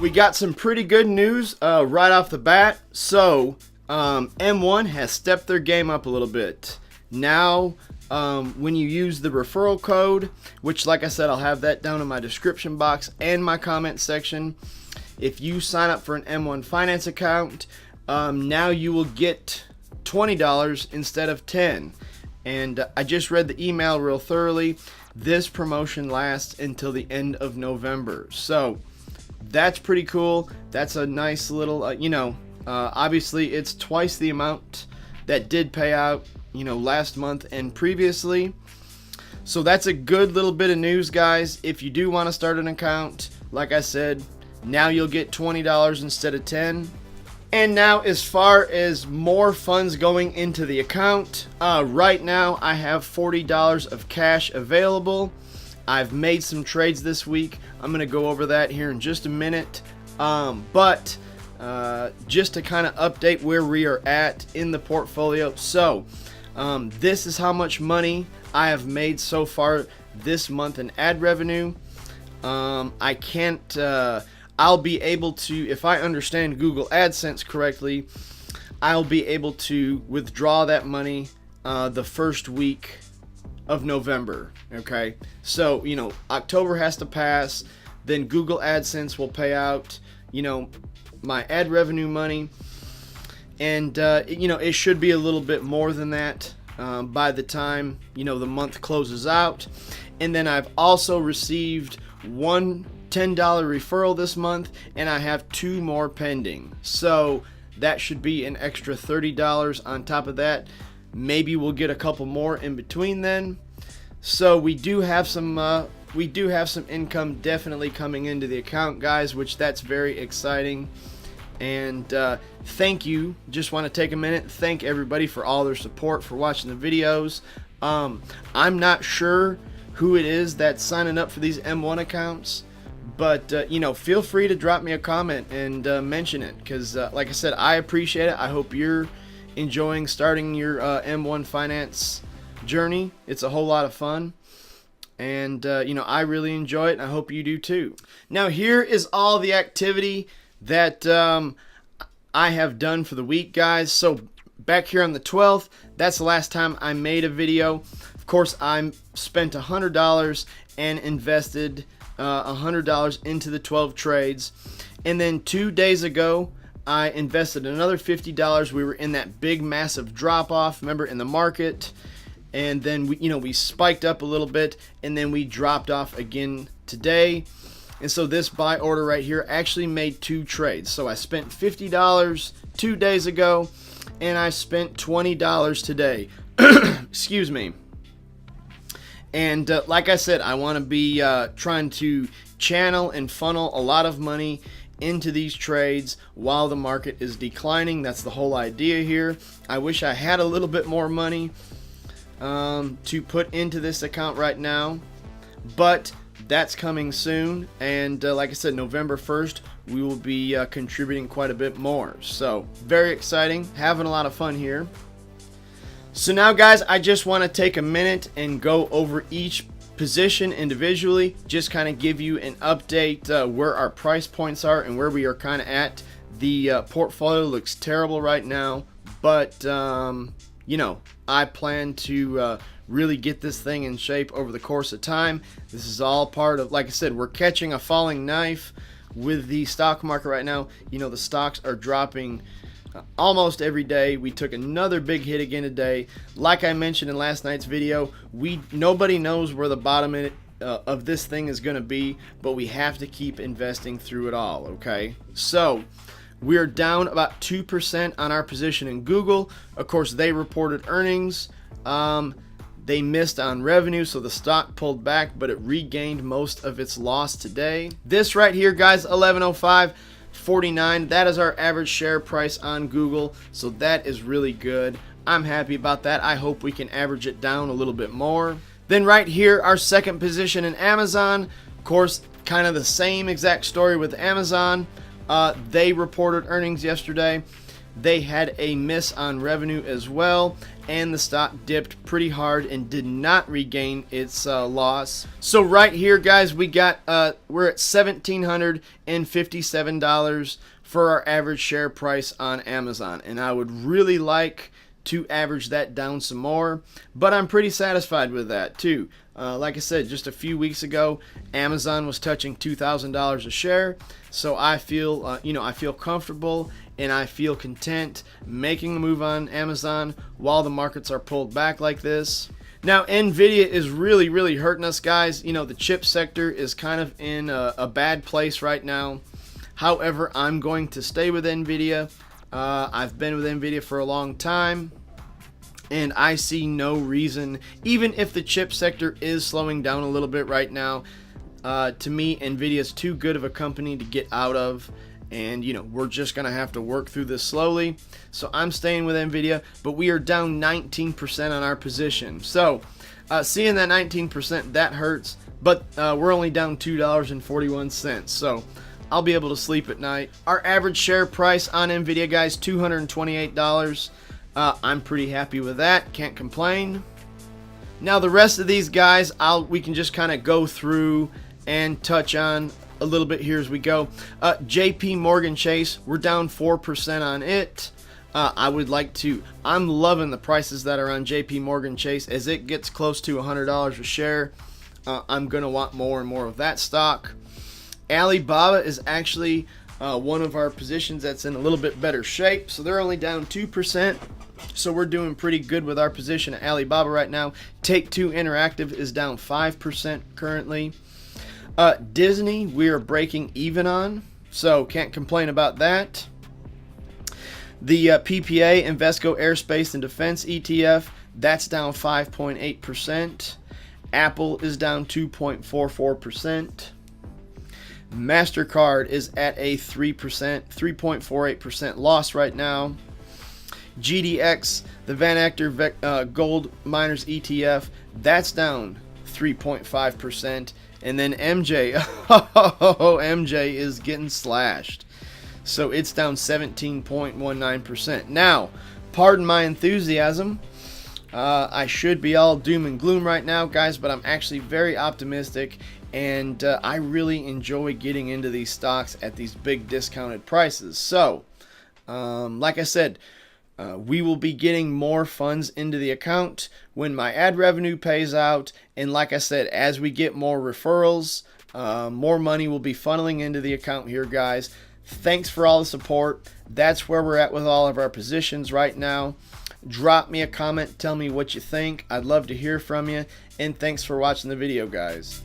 we got some pretty good news right off the bat. So M1 has stepped their game up a little bit. Now when you use the referral code, which like I said, I'll have that down in my description box and my comment section. If you sign up for an M1 Finance account, now you will get $20 instead of $10. And I just read the email real thoroughly. This promotion lasts until the end of November. So that's pretty cool. That's a nice little, obviously it's twice the amount that did pay out, last month and previously. So that's a good little bit of news, guys. If you do want to start an account, like I said, now you'll get $20 instead of $10. And now as far as more funds going into the account, right now I have $40 of cash available. I've made some trades this week. I'm going to go over that here in just a minute. But just to kind of update where we are at in the portfolio. So this is how much money I have made so far this month in ad revenue. I can't... I'll be able to, if I understand Google AdSense correctly, I'll be able to withdraw that money the first week of November. Okay, so October has to pass, then Google AdSense will pay out my ad revenue money, and it should be a little bit more than that by the time the month closes out. And then I've also received one $10 referral this month, and I have 2 more pending. So that should be an extra $30 on top of that. Maybe we'll get a couple more in between then. So we do have some income definitely coming into the account, guys, which that's very exciting. And thank you. Just want to take a minute, thank everybody for all their support, for watching the videos. I'm not sure who it is that's signing up for these M1 accounts, but feel free to drop me a comment and mention it, because like I said, I appreciate it. I hope you're enjoying starting your M1 Finance journey. It's a whole lot of fun, and I really enjoy it, and I hope you do too. Now here is all the activity that I have done for the week, guys. So back here on the 12th, that's the last time I made a video. Of course, I spent $100 and invested $100 into the 12 trades. And then 2 days ago, I invested another $50. We were in that big massive drop off, remember, in the market. And then we spiked up a little bit, and then we dropped off again today. And so this buy order right here actually made 2 trades. So I spent $50 2 days ago, and I spent $20 today. Excuse me. And like I said, I want to be trying to channel and funnel a lot of money into these trades while the market is declining. That's the whole idea here. I wish I had a little bit more money to put into this account right now, but that's coming soon. And like I said, November 1st, we will be contributing quite a bit more. So very exciting, having a lot of fun here. So now, guys, I just want to take a minute and go over each position individually, just kind of give you an update where our price points are and where we are kind of at. The portfolio looks terrible right now, but I plan to really get this thing in shape over the course of time. This is all part of, like I said, we're catching a falling knife with the stock market right now. The stocks are dropping almost every day. We took another big hit again today. Like I mentioned in last night's video, nobody knows where the bottom of this thing is going to be, but we have to keep investing through it all. Okay, so we're down about 2% on our position in Google. Of course, they reported earnings. They missed on revenue, so the stock pulled back, but it regained most of its loss today. This right here, guys, 1105.49, that is our average share price on Google, so that is really good. I'm happy about that. I hope we can average it down a little bit more. Then right here, our second position in Amazon. Of course, kind of the same exact story with Amazon. They reported earnings yesterday. they had a miss on revenue as well, and the stock dipped pretty hard and did not regain its loss. So right here, guys, we're at $1,757 for our average share price on Amazon, and I would really like to average that down some more, but I'm pretty satisfied with that too. Like I said, just a few weeks ago, Amazon was touching $2,000 a share, so I feel, I feel comfortable and I feel content making a move on Amazon while the markets are pulled back like this. Now, Nvidia is really hurting us, guys. The chip sector is kind of in a bad place right now. However, I'm going to stay with Nvidia. I've been with Nvidia for a long time, and I see no reason, even if the chip sector is slowing down a little bit right now, to me, Nvidia is too good of a company to get out of, and we're just gonna have to work through this slowly. So I'm staying with Nvidia, but we are down 19% on our position. So seeing that 19%, that hurts, but we're only down $2.41. So I'll be able to sleep at night. Our average share price on Nvidia, guys, $228. I'm pretty happy with that. Can't complain. Now the rest of these guys, we can just kind of go through and touch on a little bit here as we go. JP Morgan Chase, we're down 4% on it. I'm loving the prices that are on JP Morgan Chase. As it gets close to $100 a share, I'm gonna want more and more of that stock. Alibaba is actually one of our positions that's in a little bit better shape, so they're only down 2%. So we're doing pretty good with our position at Alibaba right now. Take-Two Interactive is down 5% currently. Disney, we are breaking even on, so can't complain about that. The PPA, Invesco Aerospace and Defense ETF, that's down 5.8%. Apple is down 2.44%. MasterCard is at a 3.48% loss right now. GDX, the Van Actor Gold Miners ETF, that's down 3.5%. And then MJ, MJ is getting slashed. So it's down 17.19%. Now, pardon my enthusiasm. I should be all doom and gloom right now, guys, but I'm actually very optimistic, and I really enjoy getting into these stocks at these big discounted prices. So, like I said, we will be getting more funds into the account when my ad revenue pays out. And like I said, as we get more referrals, more money will be funneling into the account here, guys. Thanks for all the support. That's where we're at with all of our positions right now. Drop me a comment. Tell me what you think. I'd love to hear from you. And thanks for watching the video, guys.